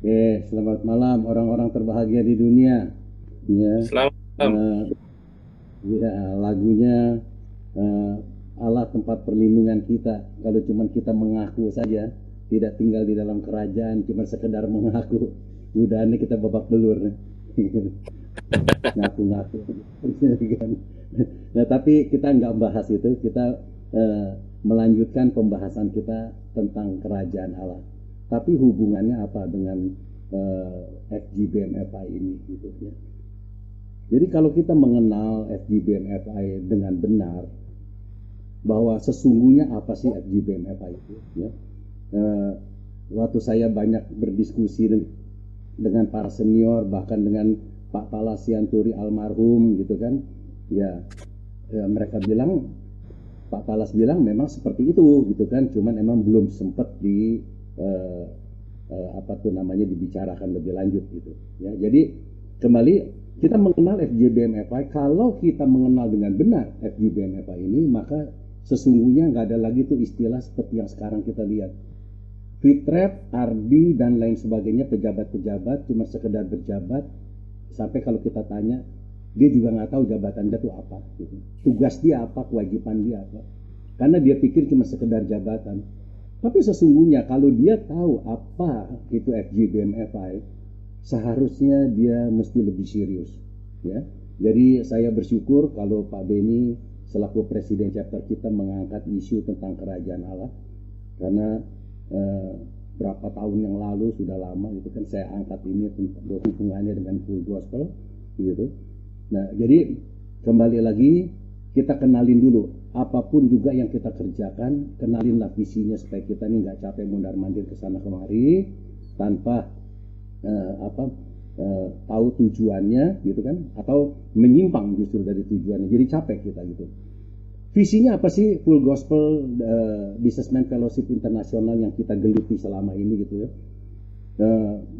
Selamat malam orang-orang terbahagia di dunia. Ya, Selamat malam. eh, ya lagunya eh, Allah tempat perlindungan kita. Kalau cuma kita mengaku saja, tidak tinggal di dalam kerajaan, cuma sekedar mengaku, udah nih kita babak belur. Ngaku-ngaku. Nah, tapi kita nggak bahas itu, kita eh, melanjutkan pembahasan kita tentang kerajaan Allah. Tapi hubungannya apa dengan FGBMFI ini gitu ya. Jadi kalau kita mengenal FGBMFI dengan benar, bahwa sesungguhnya apa sih FGBMFI itu ya. Eh, Waktu saya banyak berdiskusi dengan para senior, bahkan dengan Pak Palasianturi almarhum gitu kan, ya, ya mereka bilang, Pak Talas bilang memang seperti itu gitu kan, cuman emang belum sempat eh, apa tuh namanya dibicarakan lebih lanjut gitu ya. Jadi kembali kita mengenal FGBMFI, kalau kita mengenal dengan benar FGBMFI ini, maka sesungguhnya nggak ada lagi tuh istilah seperti yang sekarang kita lihat. Fitrep, Ardi, dan lain sebagainya, pejabat-pejabat cuma sekedar berjabat, sampai kalau kita tanya, dia juga nggak tahu jabatan dia itu apa. Gitu. Tugas dia apa, kewajiban dia apa. Karena dia pikir cuma sekedar jabatan. Tapi sesungguhnya kalau dia tahu apa itu FGBMFI, seharusnya dia mesti lebih serius. Ya. Jadi saya bersyukur kalau Pak Beni selaku Presiden Chapter kita mengangkat isu tentang kerajaan Allah, karena eh, berapa tahun yang lalu, sudah lama gitu kan, saya angkat ini hubungannya dengan full gospel gitu. Nah, jadi kembali lagi kita kenalin dulu, apapun juga yang kita kerjakan, kenalinlah visinya supaya kita ini nggak capek mondar mandir ke sana kemari tanpa apa tahu tujuannya gitu kan, atau menyimpang justru dari tujuannya, jadi capek kita gitu. Visinya apa sih Full Gospel Businessman Fellowship Internasional yang kita geluti selama ini gitu ya.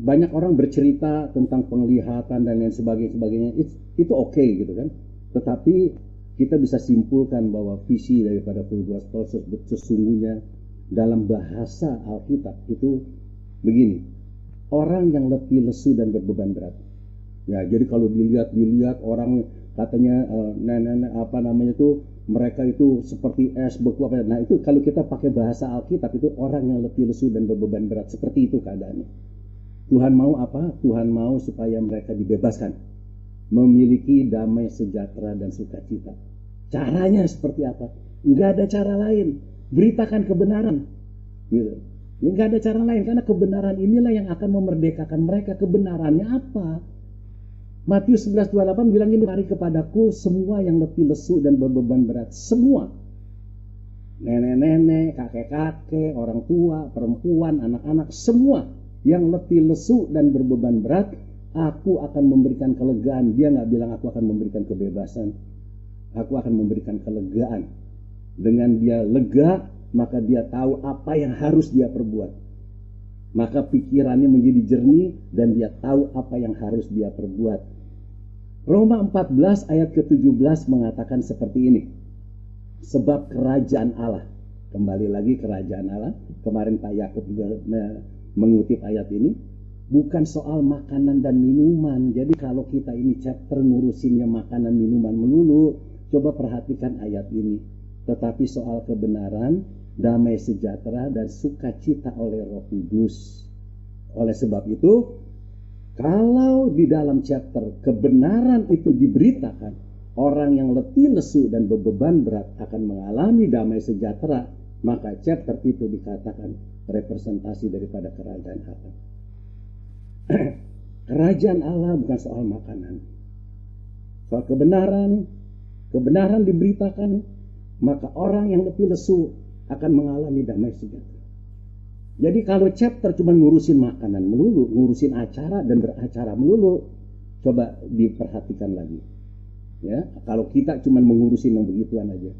Banyak orang bercerita tentang penglihatan dan lain sebagainya, itu oke gitu kan. Tetapi kita bisa simpulkan bahwa visi daripada Full Gospel sesungguhnya dalam bahasa Alkitab itu begini: orang yang letih, lesu, dan berbeban berat. Ya, jadi kalau dilihat orang katanya nenek apa namanya itu, mereka itu seperti es beku apa. Nah, itu kalau kita pakai bahasa Alkitab itu orang yang letih, lesu, dan berbeban berat, seperti itu keadaannya. Tuhan mau apa? Tuhan mau supaya mereka dibebaskan, memiliki damai sejahtera dan sukacita. Caranya seperti apa? Enggak ada cara lain. Beritakan kebenaran. Gitu. Enggak ada cara lain, karena kebenaran inilah yang akan memerdekakan mereka. Kebenarannya apa? Matius 11:28 bilang ini, mari kepadaku semua yang letih, lesu, dan berbeban berat. Semua. Nenek-nenek, kakek-kakek, orang tua, perempuan, anak-anak, semua yang letih, lesu, dan berbeban berat, aku akan memberikan kelegaan. Dia nggak bilang aku akan memberikan kebebasan. Aku akan memberikan kelegaan. Dengan dia lega, maka dia tahu apa yang harus dia perbuat. Maka pikirannya menjadi jernih dan dia tahu apa yang harus dia perbuat. Roma 14 ayat ke-17 mengatakan seperti ini. Sebab kerajaan Allah, kembali lagi kerajaan Allah, kemarin Pak Yakub juga mengutip ayat ini, bukan soal makanan dan minuman. Jadi kalau kita ini chapter ngurusinnya makanan minuman melulu, coba perhatikan ayat ini. Tetapi soal kebenaran, damai sejahtera, dan sukacita oleh Roh Kudus. Oleh sebab itu, kalau di dalam chapter kebenaran itu diberitakan, orang yang letih, lesu, dan berbeban berat akan mengalami damai sejahtera, maka chapter itu dikatakan representasi daripada kerajaan Allah. Kerajaan Allah bukan soal makanan, soal kebenaran. Kebenaran diberitakan, maka orang yang letih, lesu akan mengalami damai sejahtera. Jadi kalau chapter cuma ngurusin makanan melulu, ngurusin acara dan beracara melulu, coba diperhatikan lagi. Ya, kalau kita cuma mengurusin yang begituan aja,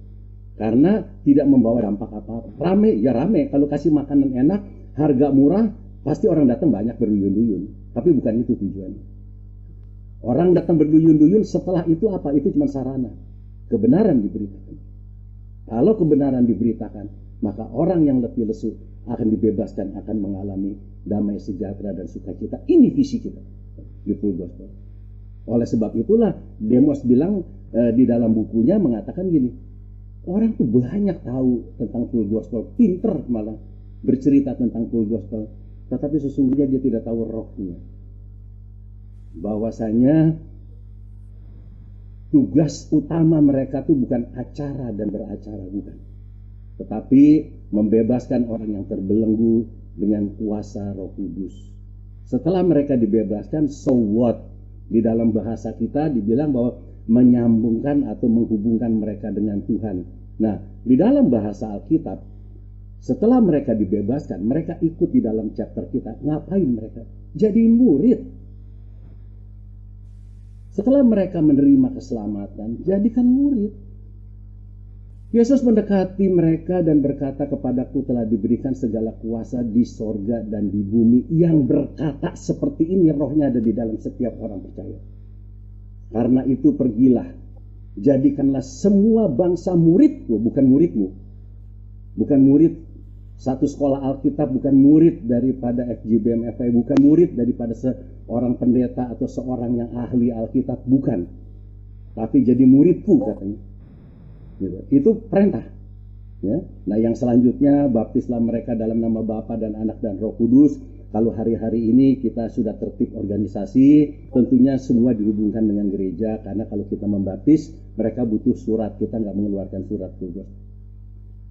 karena tidak membawa dampak apa-apa. Rame ya rame, kalau kasih makanan enak, harga murah, pasti orang datang banyak berduyun-duyun. Tapi bukan itu tujuannya. Orang datang berduyun-duyun, setelah itu apa? Itu cuma sarana. Kebenaran diberitakan. Kalau kebenaran diberitakan, maka orang yang letih, lesu akan dibebaskan, akan mengalami damai sejahtera dan sukacita. Ini visi kita di full gospel. Oleh sebab itulah Demos bilang di dalam bukunya mengatakan gini, orang tuh banyak tahu tentang full gospel, pinter malah bercerita tentang full gospel, tetapi sesungguhnya dia tidak tahu rohnya. Bahwasanya tugas utama mereka itu bukan acara dan beracara, bukan. Tetapi membebaskan orang yang terbelenggu dengan kuasa Roh Kudus. Setelah mereka dibebaskan, so what? Di dalam bahasa kita dibilang bahwa menyambungkan atau menghubungkan mereka dengan Tuhan. Nah, di dalam bahasa Alkitab, setelah mereka dibebaskan, mereka ikut di dalam chapter kita. Ngapain mereka? Jadiin murid. Setelah mereka menerima keselamatan, jadikan murid. Yesus mendekati mereka dan berkata, kepadaku telah diberikan segala kuasa di sorga dan di bumi. Yang berkata seperti ini, rohnya ada di dalam setiap orang percaya. Karena itu pergilah, jadikanlah semua bangsa muridku, bukan muridmu. Bukan murid satu sekolah Alkitab, bukan murid daripada FGBM FI, bukan murid daripada seorang pendeta atau seorang yang ahli Alkitab, bukan. Tapi jadi muridku katanya. Gitu. Itu perintah. Ya. Nah, yang selanjutnya, baptislah mereka dalam nama Bapa dan Anak dan Roh Kudus. Kalau hari-hari ini kita sudah tertib organisasi, tentunya semua dihubungkan dengan gereja, karena kalau kita membaptis, mereka butuh surat. Kita nggak mengeluarkan surat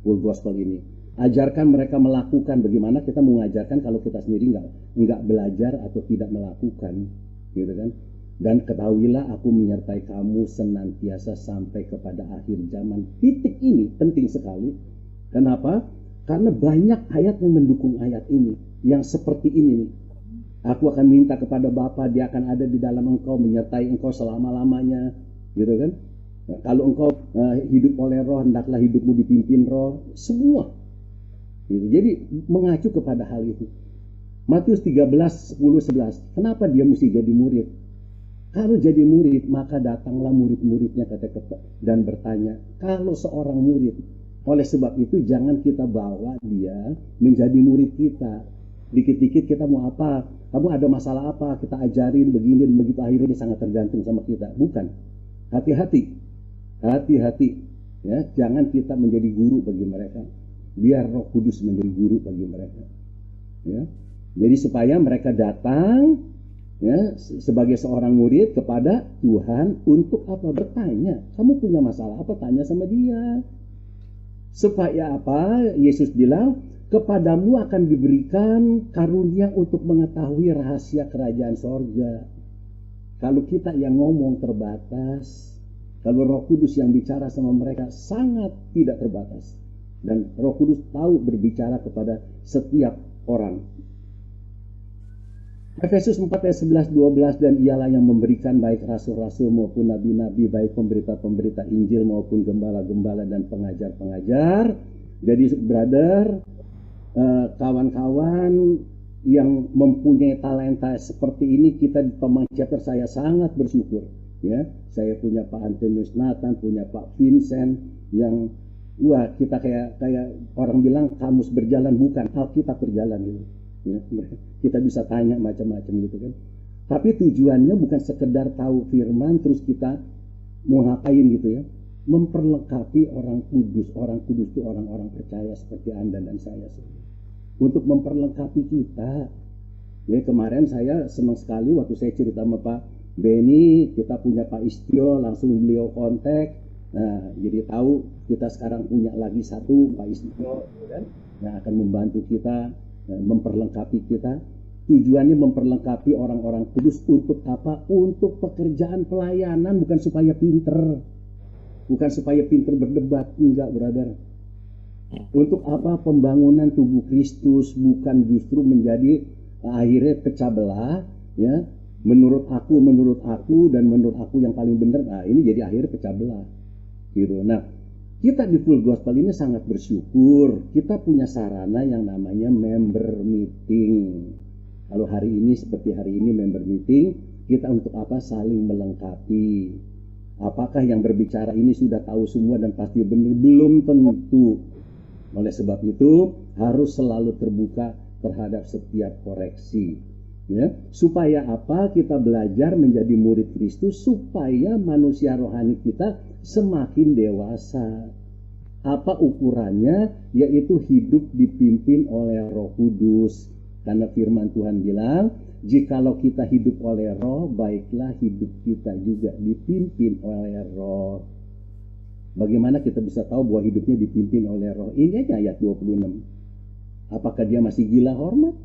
full gospel ini. Ajarkan mereka melakukan. Bagaimana kita mengajarkan kalau kita sendiri nggak belajar atau tidak melakukan, gitu kan? Dan ketahuilah aku menyertai kamu senantiasa sampai kepada akhir zaman. Titik ini penting sekali. Kenapa? Karena banyak ayat yang mendukung ayat ini. Yang seperti ini nih. Aku akan minta kepada Bapa, dia akan ada di dalam engkau, menyertai engkau selama-lamanya, gitu kan? Nah, kalau engkau hidup oleh Roh, hendaklah hidupmu dipimpin Roh. Semua. Gitu. Jadi mengacu kepada hal itu. Matius 13, 10, 11. Kenapa dia mesti jadi murid? Kalau jadi murid, maka datanglah murid-muridnya dan bertanya. Kalau seorang murid, oleh sebab itu jangan kita bawa dia menjadi murid kita. Dikit-dikit kita mau apa? Kamu ada masalah apa? Kita ajarin begini dan begitu, akhirnya sangat tergantung sama kita. Bukan. Hati-hati. Hati-hati. Ya, jangan kita menjadi guru bagi mereka. Biar Roh Kudus menjadi guru bagi mereka. Ya. Jadi supaya mereka datang, ya, sebagai seorang murid kepada Tuhan untuk apa? Bertanya. Kamu punya masalah apa? Tanya sama dia. Supaya apa? Yesus bilang, kepadamu akan diberikan karunia untuk mengetahui rahasia kerajaan sorga. Kalau kita yang ngomong terbatas, kalau Roh Kudus yang bicara sama mereka sangat tidak terbatas. Dan Roh Kudus tahu berbicara kepada setiap orang. Efesus 4 ayat 11-12, dan ialah yang memberikan baik rasul-rasul maupun nabi-nabi, baik pemberita-pemberita Injil maupun gembala-gembala dan pengajar-pengajar. Jadi brother, kawan-kawan yang mempunyai talenta seperti ini, kita di Tomang Chapter saya sangat bersyukur. Ya, saya punya Pak Antonius Nathan, punya Pak Vincent, yang wah, kita kayak orang bilang kamus berjalan, bukan, Alkitab berjalan gitu. Ya, kita bisa tanya macam-macam gitu kan. Tapi tujuannya bukan sekedar tahu firman terus kita mau ngapain gitu ya. Memperlengkapi orang kudus. Orang kudus itu orang-orang percaya seperti Anda dan saya. Untuk memperlengkapi kita. Ya, kemarin saya senang sekali waktu saya cerita sama Pak Benny, kita punya Pak Istio, langsung beliau kontak. Nah, jadi tahu kita sekarang punya lagi satu Pak Istio, kan, yang akan membantu kita, memperlengkapi kita. Tujuannya memperlengkapi orang-orang kudus untuk apa? Untuk pekerjaan pelayanan, bukan supaya pinter. Bukan supaya pinter berdebat, enggak brother. Untuk apa? Pembangunan tubuh Kristus, bukan justru menjadi akhirnya pecah belah, ya. Menurut aku dan menurut aku yang paling benar. Nah, ini jadi akhirnya pecah belah. Gitu. Nah, kita di Full Gospel ini sangat bersyukur. Kita punya sarana yang namanya member meeting. Kalau hari ini seperti hari ini member meeting, kita untuk apa? Saling melengkapi. Apakah yang berbicara ini sudah tahu semua dan pasti benar? Belum tentu. Oleh sebab itu harus selalu terbuka terhadap setiap koreksi. Ya, supaya apa? Kita belajar menjadi murid Kristus supaya manusia rohani kita semakin dewasa. Apa ukurannya? Yaitu hidup dipimpin oleh Roh Kudus. Karena firman Tuhan bilang, jikalau kita hidup oleh Roh, baiklah hidup kita juga dipimpin oleh Roh. Bagaimana kita bisa tahu bahwa hidupnya dipimpin oleh Roh? Ini aja ayat 26. Apakah dia masih gila hormat?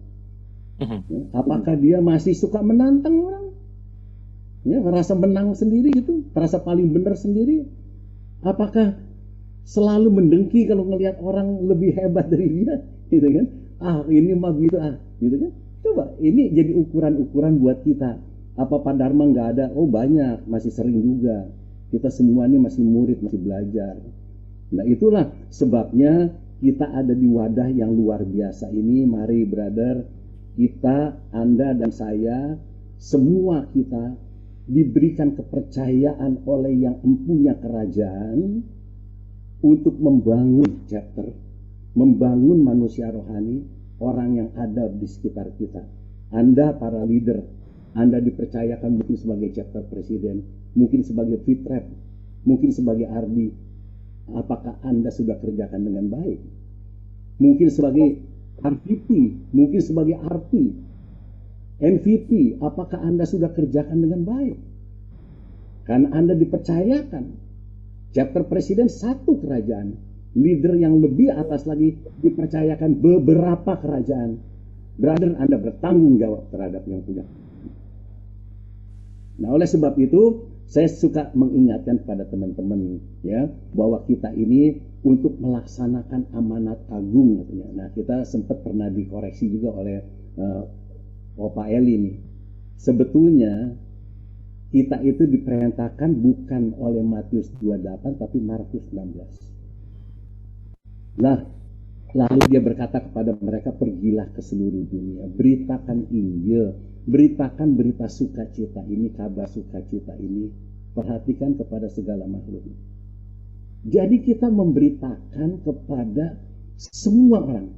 Apakah dia masih suka menantang orang? Ya, merasa menang sendiri gitu, merasa paling benar sendiri. Apakah selalu mendengki kalau ngelihat orang lebih hebat dari dia, gitu kan? Ini mah gitu gitu kan? Coba ini jadi ukuran-ukuran buat kita. Apa Pak Dharma nggak ada? Oh banyak, masih sering juga. Kita semua ini masih murid, masih belajar. Nah itulah sebabnya kita ada di wadah yang luar biasa ini. Mari brother, kita, Anda dan saya, semua kita diberikan kepercayaan oleh yang empunya kerajaan untuk membangun chapter, membangun manusia rohani, orang yang ada di sekitar kita. Anda para leader, Anda dipercayakan mungkin sebagai chapter presiden, mungkin sebagai fitrep, mungkin sebagai ardi. Apakah Anda sudah kerjakan dengan baik? Mungkin sebagai RVP, mungkin sebagai RP, MVP, apakah Anda sudah kerjakan dengan baik? Karena Anda dipercayakan. Chapter presiden satu kerajaan, leader yang lebih atas lagi dipercayakan beberapa kerajaan. Brother, Anda bertanggung jawab terhadap yang punya. Nah, oleh sebab itu saya suka mengingatkan kepada teman-teman ya bahwa kita ini untuk melaksanakan amanat agung katanya. Nah, kita sempat pernah dikoreksi juga oleh Opa Eli nih. Sebetulnya kita itu diperintahkan bukan oleh Matius 28 tapi Markus 16. Nah, lalu dia berkata kepada mereka, pergilah ke seluruh dunia, beritakan Injil, beritakan berita sukacita ini, kabar sukacita ini, perhatikan kepada segala makhluk. Jadi kita memberitakan kepada semua orang,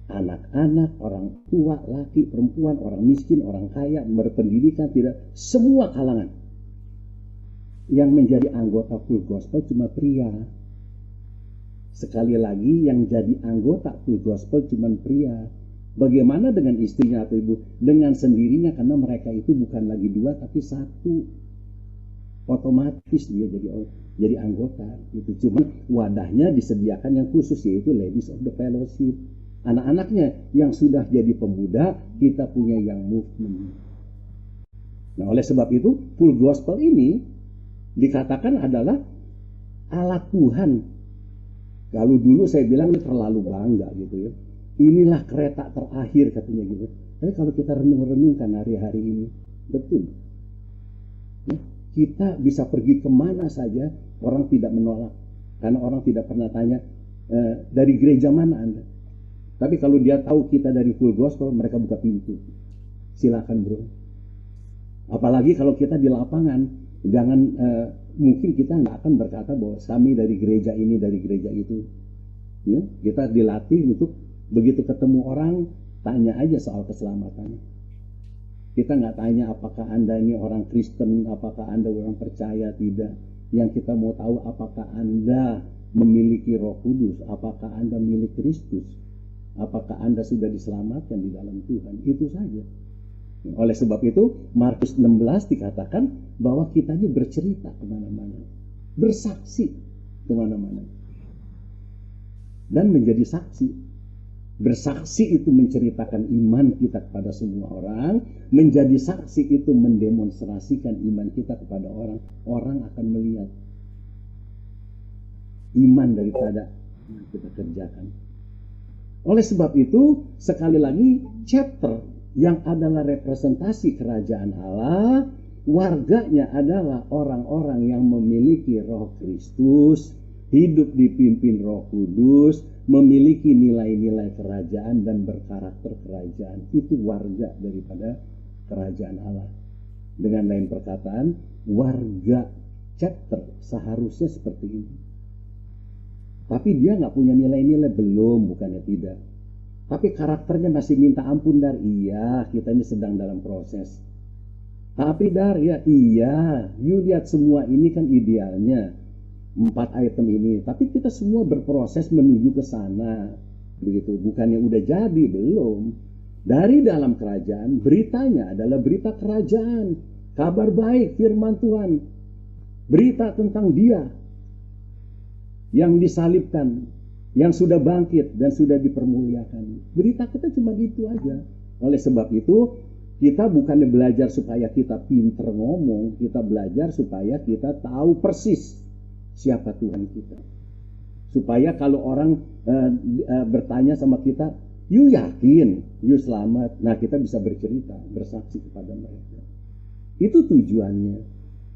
anak-anak, orang tua, laki, perempuan, orang miskin, orang kaya, berpendidikan, tidak, semua kalangan. Yang menjadi anggota full gospel cuma pria. Sekali lagi, yang jadi anggota full gospel cuma pria. Bagaimana dengan istrinya atau ibu? Dengan sendirinya, karena mereka itu bukan lagi dua tapi satu. Otomatis dia jadi anggota. Itu cuma wadahnya disediakan yang khusus, yaitu Ladies of the Fellowship. Anak-anaknya yang sudah jadi pemuda, kita punya yang movement. Nah, oleh sebab itu, full gospel ini dikatakan adalah alat Tuhan. Kalau dulu saya bilang ini terlalu bangga gitu ya. Inilah kereta terakhir katanya gitu. Tapi kalau kita renung-renungkan hari-hari ini, betul. Ya, kita bisa pergi kemana saja, orang tidak menolak. Karena orang tidak pernah tanya, dari gereja mana Anda? Tapi kalau dia tahu kita dari full gospel, mereka buka pintu. Silakan bro. Apalagi kalau kita di lapangan, jangan mungkin kita nggak akan berkata bahwa kami dari gereja ini, dari gereja itu. Ya, kita dilatih untuk begitu ketemu orang, tanya aja soal keselamatannya. Kita nggak tanya apakah Anda ini orang Kristen, apakah Anda orang percaya, tidak. Yang kita mau tahu apakah Anda memiliki Roh Kudus, apakah Anda milik Kristus. Apakah Anda sudah diselamatkan di dalam Tuhan? Itu saja. Oleh sebab itu, Markus 16 dikatakan bahwa kita ini bercerita kemana-mana. Bersaksi kemana-mana. Dan menjadi saksi. Bersaksi itu menceritakan iman kita kepada semua orang. Menjadi saksi itu mendemonstrasikan iman kita kepada orang. Orang akan melihat iman daripada yang kita kerjakan. Oleh sebab itu, sekali lagi, chapter yang adalah representasi kerajaan Allah, warganya adalah orang-orang yang memiliki Roh Kristus, hidup dipimpin Roh Kudus, memiliki nilai-nilai kerajaan dan berkarakter kerajaan. Itu warga daripada kerajaan Allah. Dengan lain perkataan, warga chapter seharusnya seperti ini. Tapi dia nggak punya nilai-nilai, belum, bukannya tidak. Tapi karakternya masih minta ampun, Dar. Iya, kita ini sedang dalam proses. Tapi Dar, ya iya, you lihat semua ini kan idealnya 4 item ini. Tapi kita semua berproses menuju ke sana. Begitu, bukannya udah jadi, belum. Dari dalam kerajaan, beritanya adalah berita kerajaan. Kabar baik, firman Tuhan. Berita tentang dia yang disalibkan, yang sudah bangkit dan sudah dipermuliakan. Berita kita cuma itu aja. Oleh sebab itu, kita bukannya belajar supaya kita pinter ngomong, kita belajar supaya kita tahu persis siapa Tuhan kita. Supaya kalau orang bertanya sama kita, you yakin, you selamat, nah kita bisa bercerita, bersaksi kepada mereka. Itu tujuannya.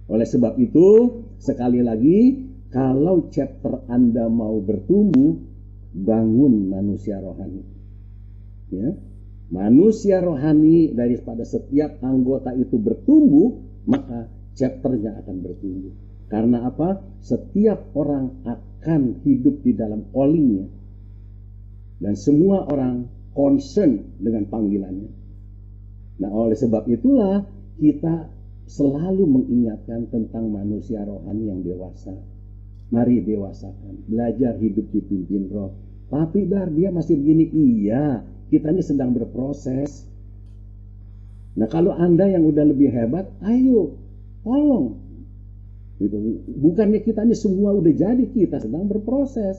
Oleh sebab itu, sekali lagi, kalau chapter Anda mau bertumbuh, bangun manusia rohani. Ya. Manusia rohani daripada setiap anggota itu bertumbuh, maka chapternya akan bertumbuh. Karena apa? Setiap orang akan hidup di dalam callingnya. Dan semua orang concern dengan panggilannya. Nah, oleh sebab itulah kita selalu mengingatkan tentang manusia rohani yang dewasa. Mari dewasakan, belajar hidup dipimpin roh. Tapi Dar, dia masih begini. Iya, kita ini sedang berproses. Nah, kalau Anda yang udah lebih hebat, ayo, tolong. Gitu. Bukannya kita ini semua udah jadi, kita sedang berproses.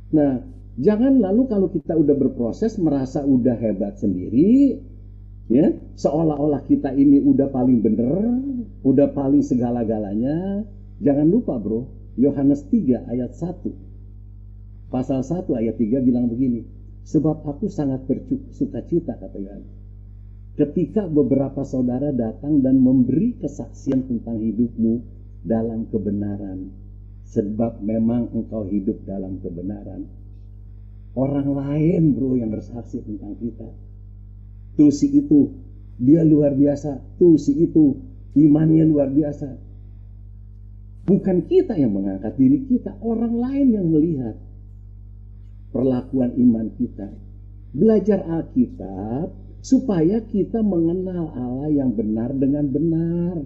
Nah, jangan lalu kalau kita udah berproses merasa udah hebat sendiri, ya, seolah-olah kita ini udah paling bener, udah paling segala-galanya. Jangan lupa, bro, Yohanes 3 ayat 1. Pasal 1 ayat 3 bilang begini, sebab aku sangat bersukacita, kata Yohanes, ketika beberapa saudara datang dan memberi kesaksian tentang hidupmu dalam kebenaran, sebab memang engkau hidup dalam kebenaran. Orang lain, bro, yang bersaksi tentang kita. Tuh si itu, dia luar biasa. Tuh si itu, imannya luar biasa. Bukan kita yang mengangkat diri kita, orang lain yang melihat perlakuan iman kita. Belajar Alkitab supaya kita mengenal Allah yang benar dengan benar.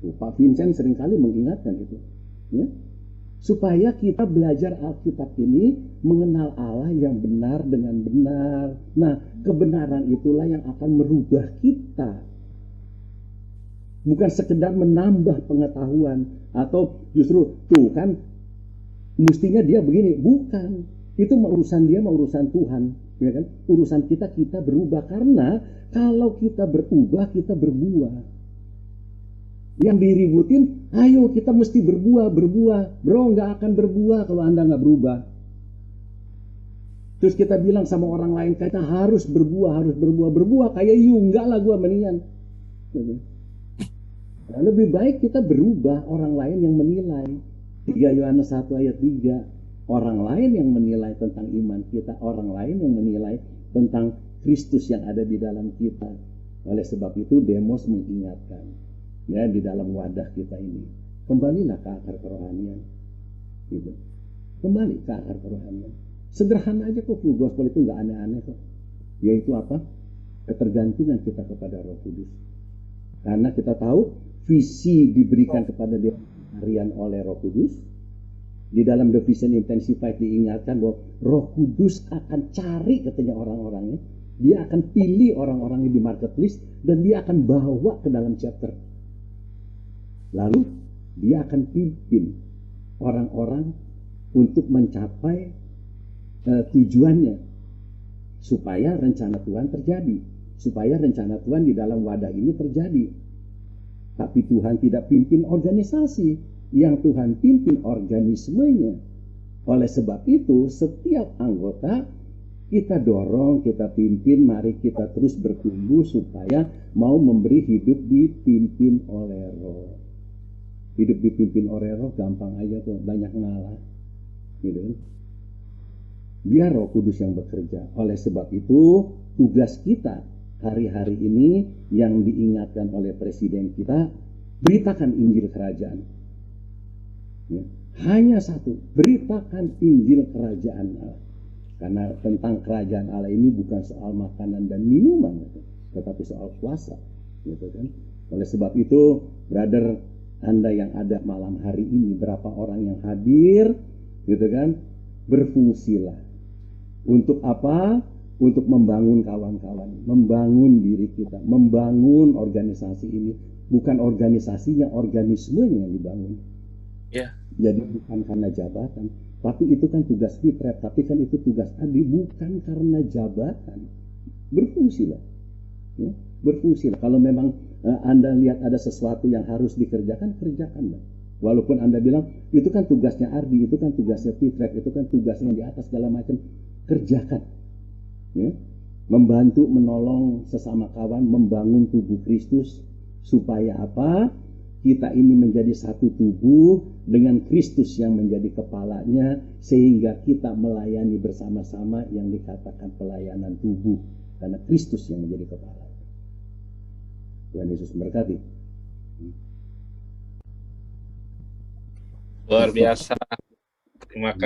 Pak Vincent seringkali mengingatkan itu, ya? Supaya kita belajar Alkitab ini mengenal Allah yang benar dengan benar. Nah, kebenaran itulah yang akan merubah kita. Bukan sekedar menambah pengetahuan atau justru tuh kan mestinya dia begini, bukan. Itu mau urusan dia, mau urusan Tuhan, ya kan? Urusan kita berubah, karena kalau kita berubah, kita berbuah. Yang diributin, ayo kita mesti berbuah. Bro, nggak akan berbuah kalau Anda nggak berubah. Terus kita bilang sama orang lain, kita harus berbuah. Berbuah kayak enggak lah gua mendingan. Nah, lebih baik kita berubah, orang lain yang menilai. 3 Yohanes 1 ayat 3. Orang lain yang menilai tentang iman kita, orang lain yang menilai tentang Kristus yang ada di dalam kita. Oleh sebab itu Demos mengingatkan, ya, di dalam wadah kita ini, kembalilah ke akar kerohanian, gitu. Kembali ke akar kerohanian. Sederhana aja kok, full gospel itu nggak aneh-aneh kok. Yaitu apa? Ketergantungan kita kepada Roh Kudus. Karena kita tahu visi diberikan kepada dia harian oleh Roh Kudus. Di dalam Division Intensified diingatkan bahwa Roh Kudus akan cari, katanya, orang-orangnya. Dia akan pilih orang-orangnya di marketplace dan dia akan bawa ke dalam chapter. Lalu dia akan pimpin orang-orang untuk mencapai tujuannya, supaya rencana Tuhan terjadi, supaya rencana Tuhan di dalam wadah ini terjadi. Tapi Tuhan tidak pimpin organisasi, yang Tuhan pimpin organismenya. Oleh sebab itu, setiap anggota kita dorong, kita pimpin, mari kita terus bertumbuh supaya mau memberi hidup dipimpin oleh Roh. Hidup dipimpin oleh Roh gampang aja tuh, banyak ngalah, gitu. Biar Roh Kudus yang bekerja. Oleh sebab itu, tugas kita hari-hari ini yang diingatkan oleh Presiden kita, beritakan Injil Kerajaan. Ya. Hanya satu, beritakan Injil kerajaan Allah. Karena tentang kerajaan Allah ini bukan soal makanan dan minuman, gitu, tetapi soal kuasa, gitu kan. Oleh sebab itu, brother, Anda yang ada malam hari ini, berapa orang yang hadir, gitu kan, berfungsilah. Untuk apa? Untuk membangun kawan-kawan, membangun diri kita, membangun organisasi ini. Bukan organisasinya, organismenya yang dibangun. Ya. Jadi bukan karena jabatan, tapi itu kan tugas Fitret, tapi kan itu tugas Adi, bukan karena jabatan. Berfungsilah, ya, berfungsilah. Kalau memang Anda lihat ada sesuatu yang harus dikerjakan, kerjakanlah. Walaupun Anda bilang itu kan tugasnya Ardi, itu kan tugasnya Fitret, itu kan tugasnya di atas segala macam, kerjakan. Ya. Membantu, menolong sesama kawan, membangun tubuh Kristus supaya apa? Kita ini menjadi satu tubuh dengan Kristus yang menjadi kepalanya, sehingga kita melayani bersama-sama yang dikatakan pelayanan tubuh, karena Kristus yang menjadi kepala. Tuhan Yesus memberkati. Luar biasa. Terima kasih.